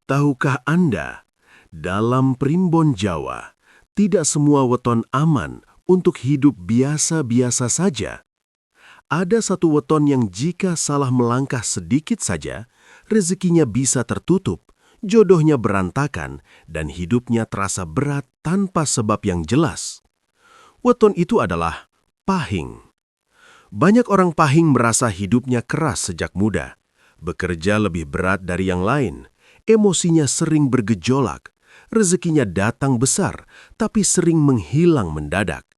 Tahukah Anda, dalam primbon Jawa, tidak semua weton aman untuk hidup biasa-biasa saja. Ada satu weton yang jika salah melangkah sedikit saja, rezekinya bisa tertutup, jodohnya berantakan, dan hidupnya terasa berat tanpa sebab yang jelas. Weton itu adalah pahing. Banyak orang pahing merasa hidupnya keras sejak muda, bekerja lebih berat dari yang lain, emosinya sering bergejolak, rezekinya datang besar, tapi sering menghilang mendadak.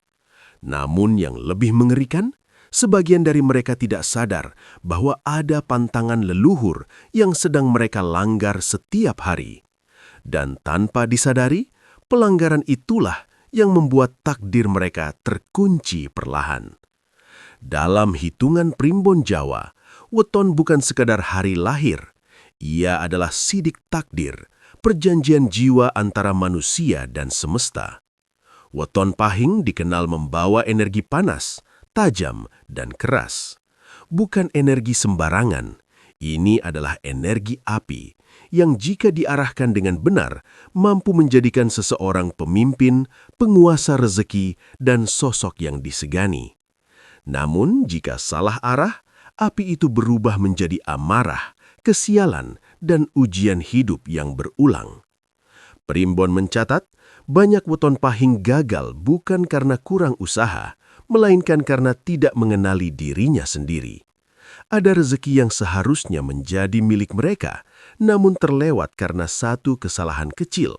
Namun yang lebih mengerikan, sebagian dari mereka tidak sadar bahwa ada pantangan leluhur yang sedang mereka langgar setiap hari. Dan tanpa disadari, pelanggaran itulah yang membuat takdir mereka terkunci perlahan. Dalam hitungan primbon Jawa, weton bukan sekadar hari lahir. Ia adalah sidik takdir, perjanjian jiwa antara manusia dan semesta. Weton pahing dikenal membawa energi panas, tajam, dan keras. Bukan energi sembarangan, ini adalah energi api yang jika diarahkan dengan benar mampu menjadikan seseorang pemimpin, penguasa rezeki, dan sosok yang disegani. Namun jika salah arah, api itu berubah menjadi amarah, kesialan, dan ujian hidup yang berulang. Primbon mencatat, banyak weton pahing gagal bukan karena kurang usaha, melainkan karena tidak mengenali dirinya sendiri. Ada rezeki yang seharusnya menjadi milik mereka, namun terlewat karena satu kesalahan kecil.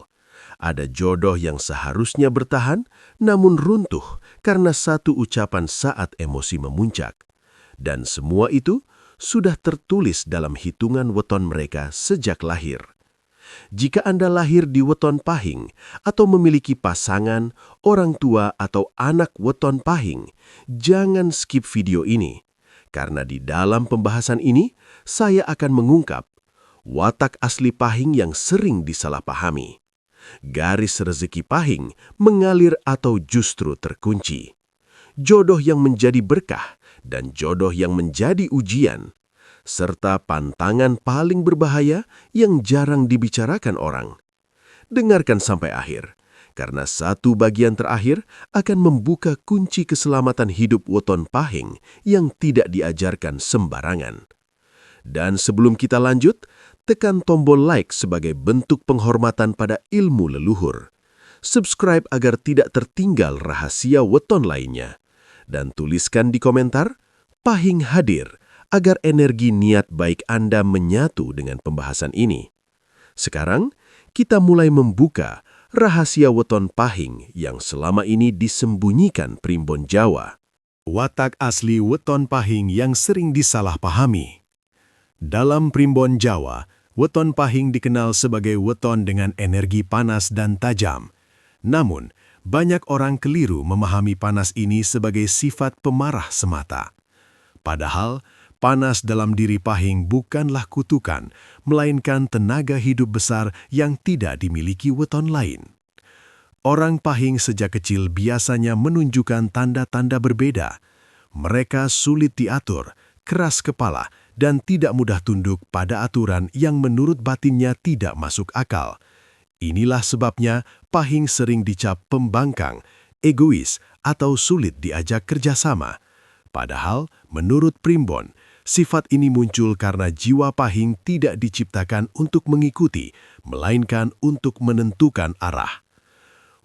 Ada jodoh yang seharusnya bertahan, namun runtuh karena satu ucapan saat emosi memuncak. Dan semua itu sudah tertulis dalam hitungan weton mereka sejak lahir. Jika Anda lahir di weton pahing atau memiliki pasangan, orang tua, atau anak weton pahing, jangan skip video ini. Karena di dalam pembahasan ini, saya akan mengungkap watak asli pahing yang sering disalahpahami. Garis rezeki pahing mengalir atau justru terkunci. Jodoh yang menjadi berkah dan jodoh yang menjadi ujian. Serta pantangan paling berbahaya yang jarang dibicarakan orang. Dengarkan sampai akhir, karena satu bagian terakhir akan membuka kunci keselamatan hidup weton pahing yang tidak diajarkan sembarangan. Dan sebelum kita lanjut, tekan tombol like sebagai bentuk penghormatan pada ilmu leluhur. Subscribe agar tidak tertinggal rahasia weton lainnya. Dan tuliskan di komentar, pahing hadir, agar energi niat baik Anda menyatu dengan pembahasan ini. Sekarang, kita mulai membuka rahasia weton pahing yang selama ini disembunyikan primbon Jawa. Watak asli weton pahing yang sering disalahpahami. Dalam primbon Jawa, weton pahing dikenal sebagai weton dengan energi panas dan tajam. Namun, banyak orang keliru memahami panas ini sebagai sifat pemarah semata. Padahal, panas dalam diri pahing bukanlah kutukan, melainkan tenaga hidup besar yang tidak dimiliki weton lain. Orang pahing sejak kecil biasanya menunjukkan tanda-tanda berbeda. Mereka sulit diatur, keras kepala, dan tidak mudah tunduk pada aturan yang menurut batinnya tidak masuk akal. Inilah sebabnya pahing sering dicap pembangkang, egois, atau sulit diajak kerjasama. Padahal, menurut primbon, sifat ini muncul karena jiwa pahing tidak diciptakan untuk mengikuti, melainkan untuk menentukan arah.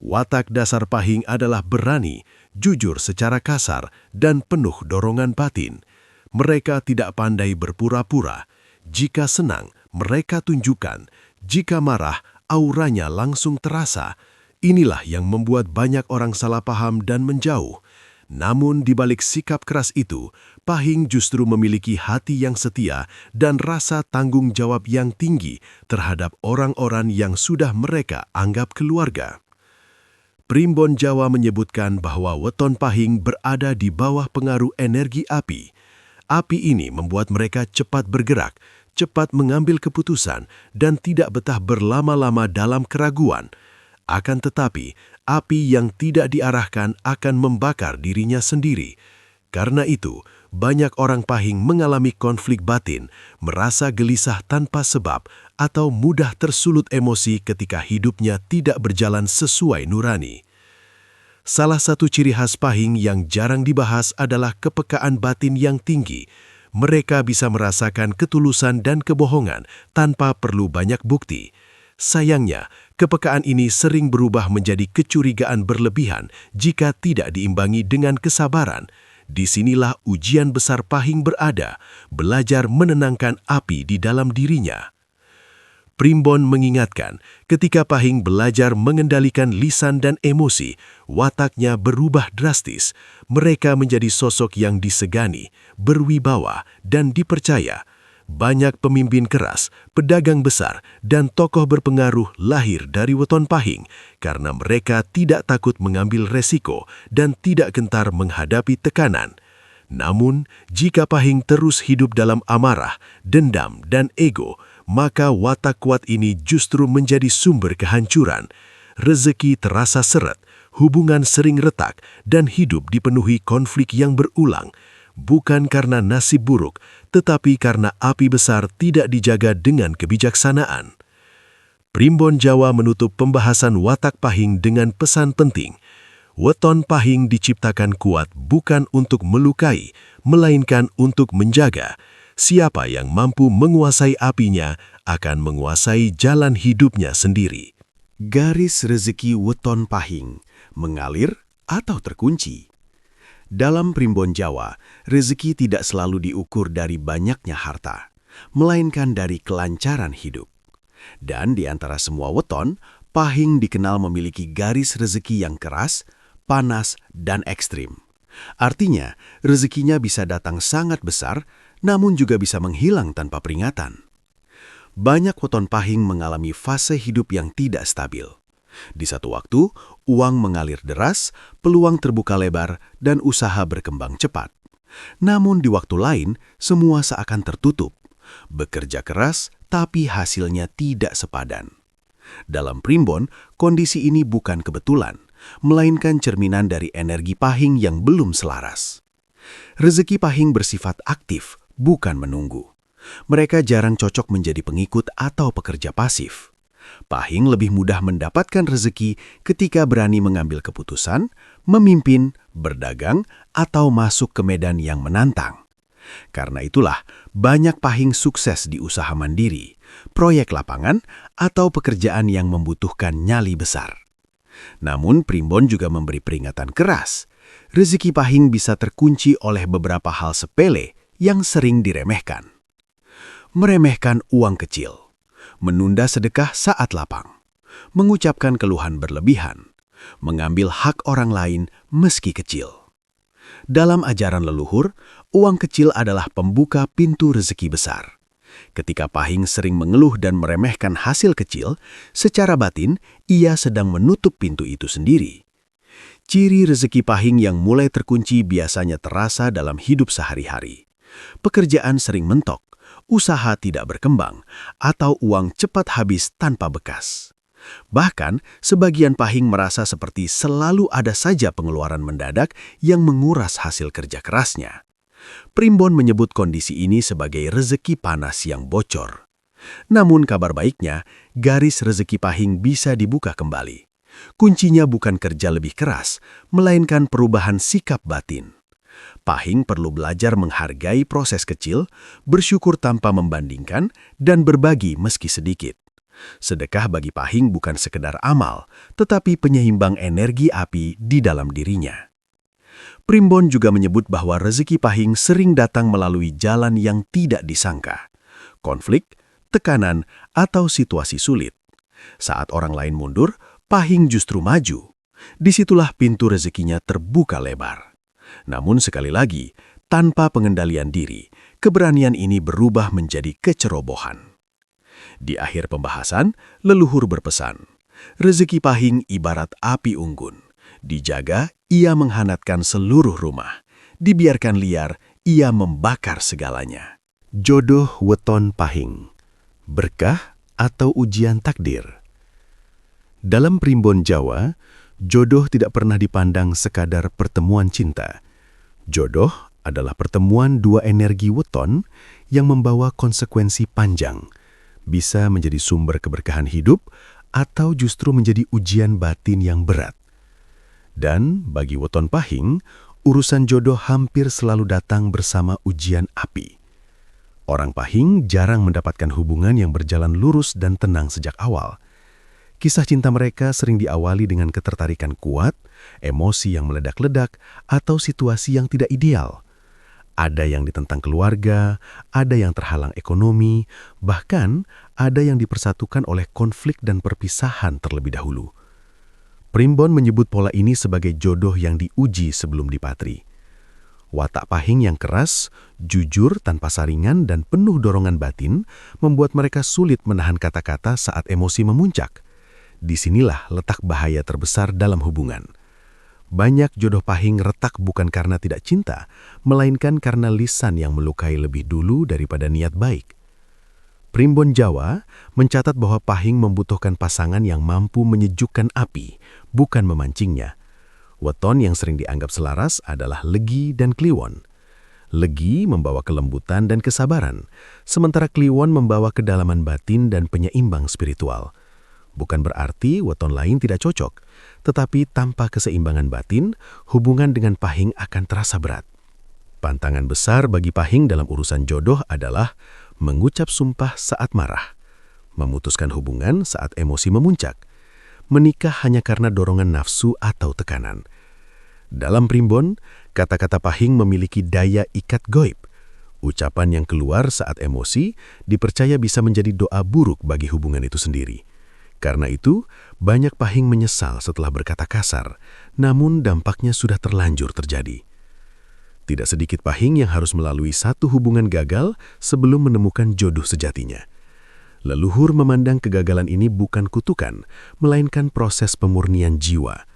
Watak dasar pahing adalah berani, jujur secara kasar, dan penuh dorongan batin. Mereka tidak pandai berpura-pura. Jika senang, mereka tunjukkan. Jika marah, auranya langsung terasa. Inilah yang membuat banyak orang salah paham dan menjauh. Namun di balik sikap keras itu, pahing justru memiliki hati yang setia dan rasa tanggung jawab yang tinggi terhadap orang-orang yang sudah mereka anggap keluarga. Primbon Jawa menyebutkan bahwa weton pahing berada di bawah pengaruh energi api. Api ini membuat mereka cepat bergerak, cepat mengambil keputusan, dan tidak betah berlama-lama dalam keraguan. Akan tetapi, api yang tidak diarahkan akan membakar dirinya sendiri. Karena itu, banyak orang Pahing mengalami konflik batin, merasa gelisah tanpa sebab, atau mudah tersulut emosi ketika hidupnya tidak berjalan sesuai nurani. Salah satu ciri khas Pahing yang jarang dibahas adalah kepekaan batin yang tinggi. Mereka bisa merasakan ketulusan dan kebohongan tanpa perlu banyak bukti. Sayangnya, kepekaan ini sering berubah menjadi kecurigaan berlebihan jika tidak diimbangi dengan kesabaran. Disinilah ujian besar Pahing berada, belajar menenangkan api di dalam dirinya. Primbon mengingatkan, ketika Pahing belajar mengendalikan lisan dan emosi, wataknya berubah drastis. Mereka menjadi sosok yang disegani, berwibawa, dan dipercaya. Banyak pemimpin keras, pedagang besar, dan tokoh berpengaruh lahir dari weton Pahing karena mereka tidak takut mengambil resiko dan tidak gentar menghadapi tekanan. Namun, jika Pahing terus hidup dalam amarah, dendam, dan ego, maka watak kuat ini justru menjadi sumber kehancuran. Rezeki terasa seret, hubungan sering retak, dan hidup dipenuhi konflik yang berulang. Bukan karena nasib buruk, tetapi karena api besar tidak dijaga dengan kebijaksanaan. Primbon Jawa menutup pembahasan watak Pahing dengan pesan penting. Weton Pahing diciptakan kuat bukan untuk melukai, melainkan untuk menjaga. Siapa yang mampu menguasai apinya akan menguasai jalan hidupnya sendiri. Garis rezeki weton Pahing, mengalir atau terkunci. Dalam Primbon Jawa, rezeki tidak selalu diukur dari banyaknya harta, melainkan dari kelancaran hidup. Dan di antara semua weton, Pahing dikenal memiliki garis rezeki yang keras, panas, dan ekstrim. Artinya, rezekinya bisa datang sangat besar, namun juga bisa menghilang tanpa peringatan. Banyak weton Pahing mengalami fase hidup yang tidak stabil. Di satu waktu, uang mengalir deras, peluang terbuka lebar, dan usaha berkembang cepat. Namun di waktu lain, semua seakan tertutup. Bekerja keras, tapi hasilnya tidak sepadan. Dalam Primbon, kondisi ini bukan kebetulan, melainkan cerminan dari energi Pahing yang belum selaras. Rezeki Pahing bersifat aktif, bukan menunggu. Mereka jarang cocok menjadi pengikut atau pekerja pasif. Pahing lebih mudah mendapatkan rezeki ketika berani mengambil keputusan, memimpin, berdagang, atau masuk ke medan yang menantang. Karena itulah, banyak Pahing sukses di usaha mandiri, proyek lapangan, atau pekerjaan yang membutuhkan nyali besar. Namun Primbon juga memberi peringatan keras. Rezeki Pahing bisa terkunci oleh beberapa hal sepele yang sering diremehkan. Meremehkan uang kecil, menunda sedekah saat lapang, mengucapkan keluhan berlebihan, mengambil hak orang lain meski kecil. Dalam ajaran leluhur, uang kecil adalah pembuka pintu rezeki besar. Ketika Pahing sering mengeluh dan meremehkan hasil kecil, secara batin ia sedang menutup pintu itu sendiri. Ciri rezeki Pahing yang mulai terkunci biasanya terasa dalam hidup sehari-hari. Pekerjaan sering mentok, usaha tidak berkembang, atau uang cepat habis tanpa bekas. Bahkan, sebagian Pahing merasa seperti selalu ada saja pengeluaran mendadak yang menguras hasil kerja kerasnya. Primbon menyebut kondisi ini sebagai rezeki panas yang bocor. Namun kabar baiknya, garis rezeki Pahing bisa dibuka kembali. Kuncinya bukan kerja lebih keras, melainkan perubahan sikap batin. Pahing perlu belajar menghargai proses kecil, bersyukur tanpa membandingkan, dan berbagi meski sedikit. Sedekah bagi Pahing bukan sekedar amal, tetapi penyeimbang energi api di dalam dirinya. Primbon juga menyebut bahwa rezeki Pahing sering datang melalui jalan yang tidak disangka. Konflik, tekanan, atau situasi sulit. Saat orang lain mundur, Pahing justru maju. Disitulah pintu rezekinya terbuka lebar. Namun sekali lagi, tanpa pengendalian diri, keberanian ini berubah menjadi kecerobohan. Di akhir pembahasan, leluhur berpesan, rezeki Pahing ibarat api unggun. Dijaga, ia menghangatkan seluruh rumah. Dibiarkan liar, ia membakar segalanya. Jodoh weton Pahing, berkah atau ujian takdir? Dalam Primbon Jawa, jodoh tidak pernah dipandang sekadar pertemuan cinta. Jodoh adalah pertemuan dua energi weton yang membawa konsekuensi panjang, bisa menjadi sumber keberkahan hidup atau justru menjadi ujian batin yang berat. Dan bagi weton pahing, urusan jodoh hampir selalu datang bersama ujian api. Orang pahing jarang mendapatkan hubungan yang berjalan lurus dan tenang sejak awal. Kisah cinta mereka sering diawali dengan ketertarikan kuat, emosi yang meledak-ledak, atau situasi yang tidak ideal. Ada yang ditentang keluarga, ada yang terhalang ekonomi, bahkan ada yang dipersatukan oleh konflik dan perpisahan terlebih dahulu. Primbon menyebut pola ini sebagai jodoh yang diuji sebelum dipatri. Watak pahing yang keras, jujur tanpa saringan dan penuh dorongan batin membuat mereka sulit menahan kata-kata saat emosi memuncak. Disinilah letak bahaya terbesar dalam hubungan. Banyak jodoh pahing retak bukan karena tidak cinta, melainkan karena lisan yang melukai lebih dulu daripada niat baik. Primbon Jawa mencatat bahwa pahing membutuhkan pasangan yang mampu menyejukkan api, bukan memancingnya. Weton yang sering dianggap selaras adalah Legi dan Kliwon. Legi membawa kelembutan dan kesabaran, sementara Kliwon membawa kedalaman batin dan penyeimbang spiritual. Bukan berarti weton lain tidak cocok, tetapi tanpa keseimbangan batin, hubungan dengan pahing akan terasa berat. Pantangan besar bagi pahing dalam urusan jodoh adalah mengucap sumpah saat marah, memutuskan hubungan saat emosi memuncak, menikah hanya karena dorongan nafsu atau tekanan. Dalam primbon, kata-kata pahing memiliki daya ikat goib. Ucapan yang keluar saat emosi dipercaya bisa menjadi doa buruk bagi hubungan itu sendiri. Karena itu, banyak pahing menyesal setelah berkata kasar, namun dampaknya sudah terlanjur terjadi. Tidak sedikit pahing yang harus melalui satu hubungan gagal sebelum menemukan jodoh sejatinya. Leluhur memandang kegagalan ini bukan kutukan, melainkan proses pemurnian jiwa.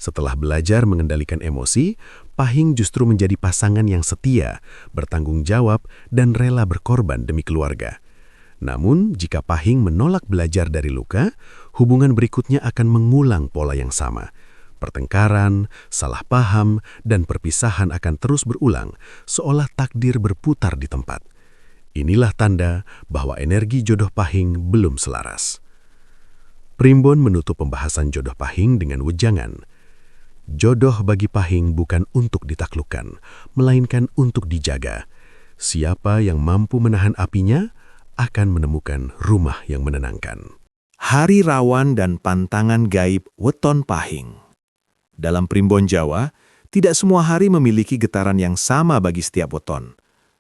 Setelah belajar mengendalikan emosi, pahing justru menjadi pasangan yang setia, bertanggung jawab, dan rela berkorban demi keluarga. Namun, jika pahing menolak belajar dari luka, hubungan berikutnya akan mengulang pola yang sama. Pertengkaran, salah paham, dan perpisahan akan terus berulang, seolah takdir berputar di tempat. Inilah tanda bahwa energi jodoh pahing belum selaras. Primbon menutup pembahasan jodoh pahing dengan wejangan. Jodoh bagi pahing bukan untuk ditaklukkan, melainkan untuk dijaga. Siapa yang mampu menahan apinya, akan menemukan rumah yang menenangkan. Hari rawan dan pantangan gaib weton pahing. Dalam primbon Jawa, tidak semua hari memiliki getaran yang sama bagi setiap weton.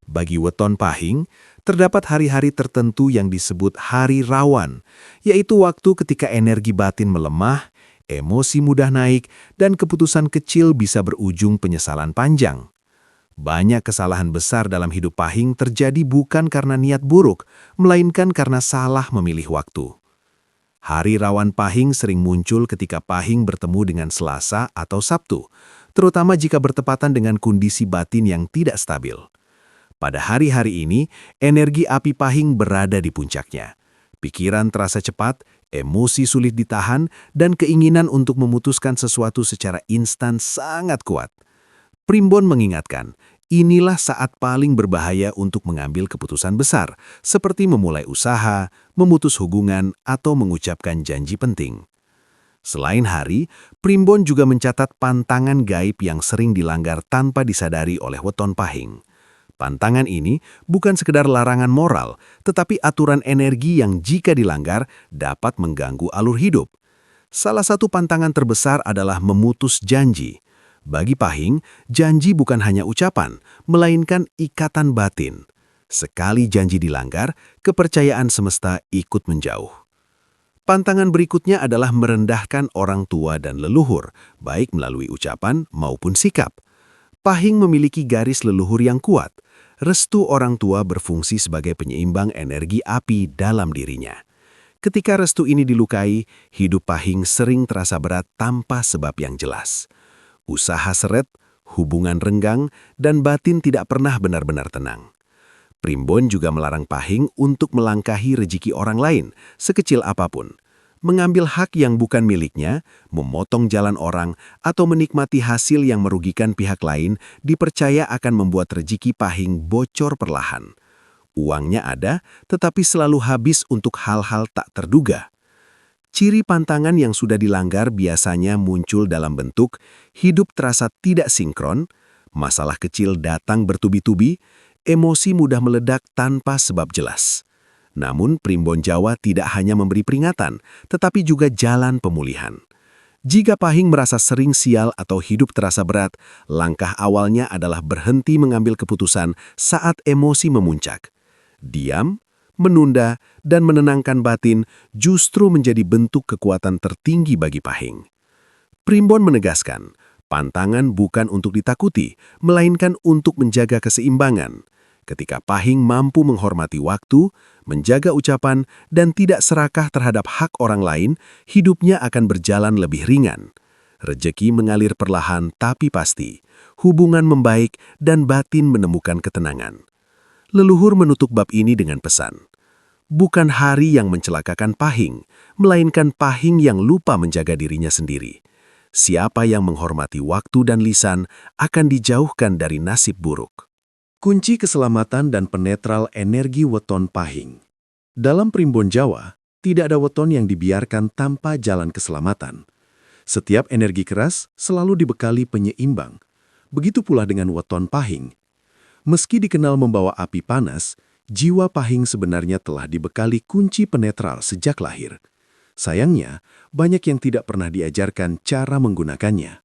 Bagi weton pahing, terdapat hari-hari tertentu yang disebut hari rawan, yaitu waktu ketika energi batin melemah, emosi mudah naik, dan keputusan kecil bisa berujung penyesalan panjang. Banyak kesalahan besar dalam hidup pahing terjadi bukan karena niat buruk, melainkan karena salah memilih waktu. Hari rawan pahing sering muncul ketika pahing bertemu dengan Selasa atau Sabtu, terutama jika bertepatan dengan kondisi batin yang tidak stabil. Pada hari-hari ini, energi api pahing berada di puncaknya. Pikiran terasa cepat, emosi sulit ditahan, dan keinginan untuk memutuskan sesuatu secara instan sangat kuat. Primbon mengingatkan, inilah saat paling berbahaya untuk mengambil keputusan besar, seperti memulai usaha, memutus hubungan, atau mengucapkan janji penting. Selain hari, Primbon juga mencatat pantangan gaib yang sering dilanggar tanpa disadari oleh weton pahing. Pantangan ini bukan sekedar larangan moral, tetapi aturan energi yang jika dilanggar dapat mengganggu alur hidup. Salah satu pantangan terbesar adalah memutus janji. Bagi pahing, janji bukan hanya ucapan, melainkan ikatan batin. Sekali janji dilanggar, kepercayaan semesta ikut menjauh. Pantangan berikutnya adalah merendahkan orang tua dan leluhur, baik melalui ucapan maupun sikap. Pahing memiliki garis leluhur yang kuat. Restu orang tua berfungsi sebagai penyeimbang energi api dalam dirinya. Ketika restu ini dilukai, hidup pahing sering terasa berat tanpa sebab yang jelas. Usaha seret, hubungan renggang, dan batin tidak pernah benar-benar tenang. Primbon juga melarang pahing untuk melangkahi rezeki orang lain, sekecil apapun. mengambil hak yang bukan miliknya, memotong jalan orang, atau menikmati hasil yang merugikan pihak lain dipercaya akan membuat rezeki Pahing bocor perlahan. Uangnya ada, tetapi selalu habis untuk hal-hal tak terduga. Ciri pantangan yang sudah dilanggar biasanya muncul dalam bentuk hidup terasa tidak sinkron, masalah kecil datang bertubi-tubi, emosi mudah meledak tanpa sebab jelas. Namun Primbon Jawa tidak hanya memberi peringatan, tetapi juga jalan pemulihan. Jika Pahing merasa sering sial atau hidup terasa berat, langkah awalnya adalah berhenti mengambil keputusan saat emosi memuncak. Diam, menunda, dan menenangkan batin justru menjadi bentuk kekuatan tertinggi bagi Pahing. Primbon menegaskan, pantangan bukan untuk ditakuti, melainkan untuk menjaga keseimbangan. Ketika Pahing mampu menghormati waktu, menjaga ucapan, dan tidak serakah terhadap hak orang lain, hidupnya akan berjalan lebih ringan. Rezeki mengalir perlahan tapi pasti, hubungan membaik, dan batin menemukan ketenangan. Leluhur menutup bab ini dengan pesan, bukan hari yang mencelakakan Pahing, melainkan Pahing yang lupa menjaga dirinya sendiri. Siapa yang menghormati waktu dan lisan akan dijauhkan dari nasib buruk. Kunci keselamatan dan penetral energi weton Pahing. Dalam Primbon Jawa, tidak ada weton yang dibiarkan tanpa jalan keselamatan. Setiap energi keras selalu dibekali penyeimbang. Begitu pula dengan weton Pahing. Meski dikenal membawa api panas, jiwa Pahing sebenarnya telah dibekali kunci penetral sejak lahir. Sayangnya, banyak yang tidak pernah diajarkan cara menggunakannya.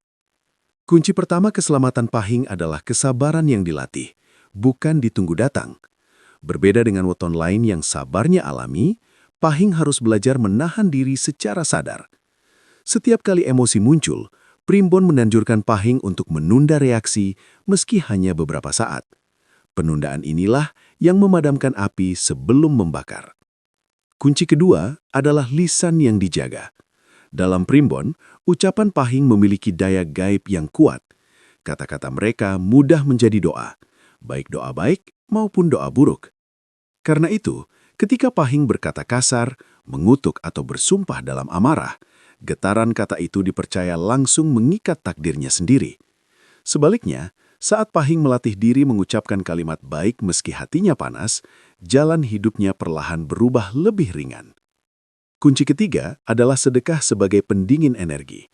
Kunci pertama keselamatan Pahing adalah kesabaran yang dilatih, bukan ditunggu datang. Berbeda dengan weton lain yang sabarnya alami, Pahing harus belajar menahan diri secara sadar. Setiap kali emosi muncul, Primbon menanjurkan Pahing untuk menunda reaksi meski hanya beberapa saat. Penundaan inilah yang memadamkan api sebelum membakar. Kunci kedua adalah lisan yang dijaga. Dalam Primbon, ucapan Pahing memiliki daya gaib yang kuat. Kata-kata mereka mudah menjadi doa, baik doa baik maupun doa buruk. Karena itu, ketika Pahing berkata kasar, mengutuk atau bersumpah dalam amarah, getaran kata itu dipercaya langsung mengikat takdirnya sendiri. Sebaliknya, saat Pahing melatih diri mengucapkan kalimat baik meski hatinya panas, jalan hidupnya perlahan berubah lebih ringan. Kunci ketiga adalah sedekah sebagai pendingin energi.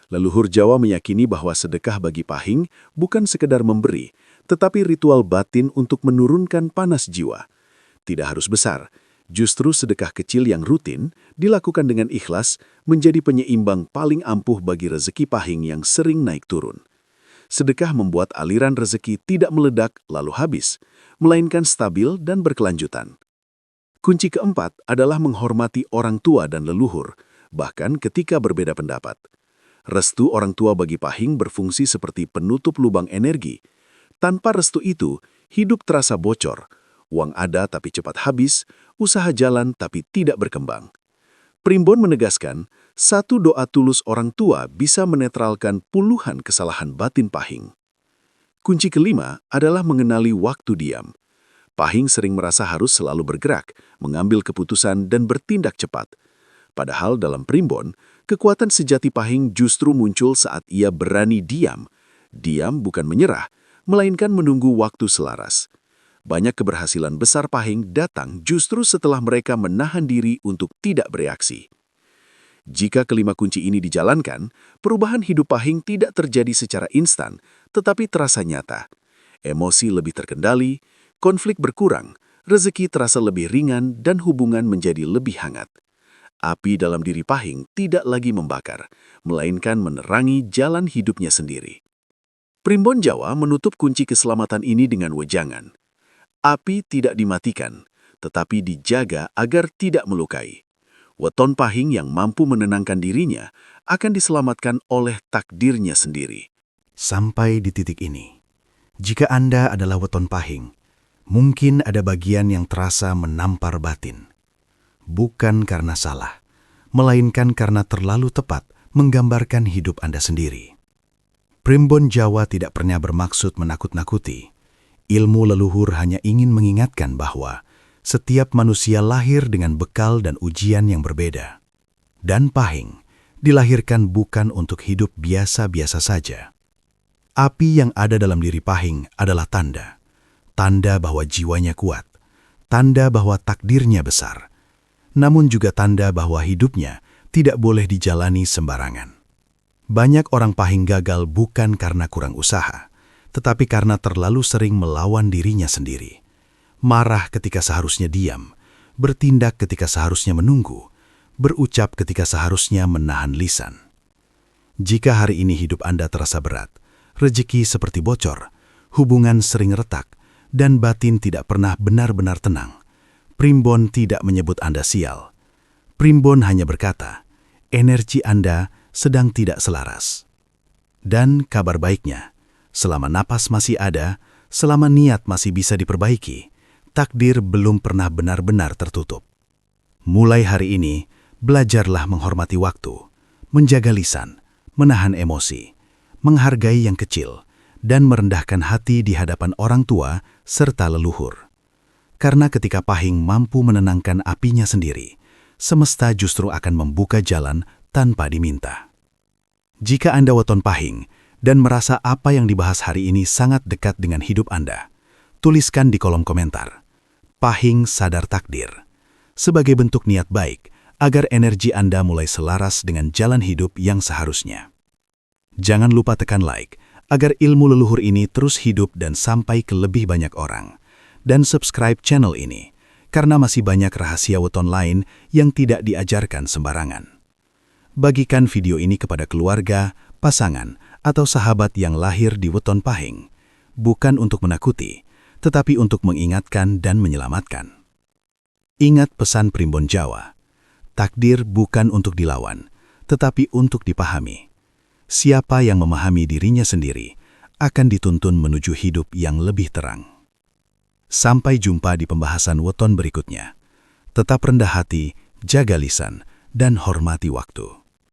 Leluhur Jawa meyakini bahwa sedekah bagi Pahing bukan sekedar memberi, tetapi ritual batin untuk menurunkan panas jiwa. Tidak harus besar, justru sedekah kecil yang rutin dilakukan dengan ikhlas menjadi penyeimbang paling ampuh bagi rezeki Pahing yang sering naik turun. Sedekah membuat aliran rezeki tidak meledak lalu habis, melainkan stabil dan berkelanjutan. Kunci keempat adalah menghormati orang tua dan leluhur, bahkan ketika berbeda pendapat. Restu orang tua bagi Pahing berfungsi seperti penutup lubang energi. Tanpa restu itu, hidup terasa bocor. Uang ada tapi cepat habis, usaha jalan tapi tidak berkembang. Primbon menegaskan, satu doa tulus orang tua bisa menetralkan puluhan kesalahan batin Pahing. Kunci kelima adalah mengenali waktu diam. Pahing sering merasa harus selalu bergerak, mengambil keputusan dan bertindak cepat. Padahal dalam Primbon, kekuatan sejati Pahing justru muncul saat ia berani diam. Diam bukan menyerah, melainkan menunggu waktu selaras. Banyak keberhasilan besar Pahing datang justru setelah mereka menahan diri untuk tidak bereaksi. Jika kelima kunci ini dijalankan, perubahan hidup Pahing tidak terjadi secara instan, tetapi terasa nyata. Emosi lebih terkendali, konflik berkurang, rezeki terasa lebih ringan, dan hubungan menjadi lebih hangat. Api dalam diri Pahing tidak lagi membakar, melainkan menerangi jalan hidupnya sendiri. Primbon Jawa menutup kunci keselamatan ini dengan wejangan. Api tidak dimatikan, tetapi dijaga agar tidak melukai. Weton Pahing yang mampu menenangkan dirinya akan diselamatkan oleh takdirnya sendiri. Sampai di titik ini, jika Anda adalah weton Pahing, mungkin ada bagian yang terasa menampar batin. Bukan karena salah, melainkan karena terlalu tepat menggambarkan hidup Anda sendiri. Primbon Jawa tidak pernah bermaksud menakut-nakuti. Ilmu leluhur hanya ingin mengingatkan bahwa setiap manusia lahir dengan bekal dan ujian yang berbeda. dan pahing dilahirkan bukan untuk hidup biasa-biasa saja. Api yang ada dalam diri Pahing adalah tanda bahwa jiwanya kuat, tanda bahwa takdirnya besar, namun juga tanda bahwa hidupnya tidak boleh dijalani sembarangan. Banyak orang Pahing gagal bukan karena kurang usaha, tetapi karena terlalu sering melawan dirinya sendiri. Marah ketika seharusnya diam, bertindak ketika seharusnya menunggu, berucap ketika seharusnya menahan lisan. Jika hari ini hidup Anda terasa berat, rezeki seperti bocor, hubungan sering retak, dan batin tidak pernah benar-benar tenang, Primbon tidak menyebut Anda sial. Primbon hanya berkata, energi Anda sedang tidak selaras. Dan kabar baiknya, selama napas masih ada, selama niat masih bisa diperbaiki, takdir belum pernah benar-benar tertutup. Mulai hari ini, belajarlah menghormati waktu, menjaga lisan, menahan emosi, menghargai yang kecil, dan merendahkan hati di hadapan orang tua serta leluhur. Karena ketika Pahing mampu menenangkan apinya sendiri, semesta justru akan membuka jalan tanpa diminta. Jika Anda weton Pahing dan merasa apa yang dibahas hari ini sangat dekat dengan hidup Anda, tuliskan di kolom komentar. Pahing sadar takdir. Sebagai bentuk niat baik, agar energi Anda mulai selaras dengan jalan hidup yang seharusnya. Jangan lupa tekan like, agar ilmu leluhur ini terus hidup dan sampai ke lebih banyak orang. Dan subscribe channel ini, karena masih banyak rahasia weton lain yang tidak diajarkan sembarangan. Bagikan video ini kepada keluarga, pasangan, atau sahabat yang lahir di weton Pahing, bukan untuk menakuti, tetapi untuk mengingatkan dan menyelamatkan. Ingat pesan Primbon Jawa, takdir bukan untuk dilawan, tetapi untuk dipahami. Siapa yang memahami dirinya sendiri akan dituntun menuju hidup yang lebih terang. Sampai jumpa di pembahasan weton berikutnya. Tetap rendah hati, jaga lisan, dan hormati waktu.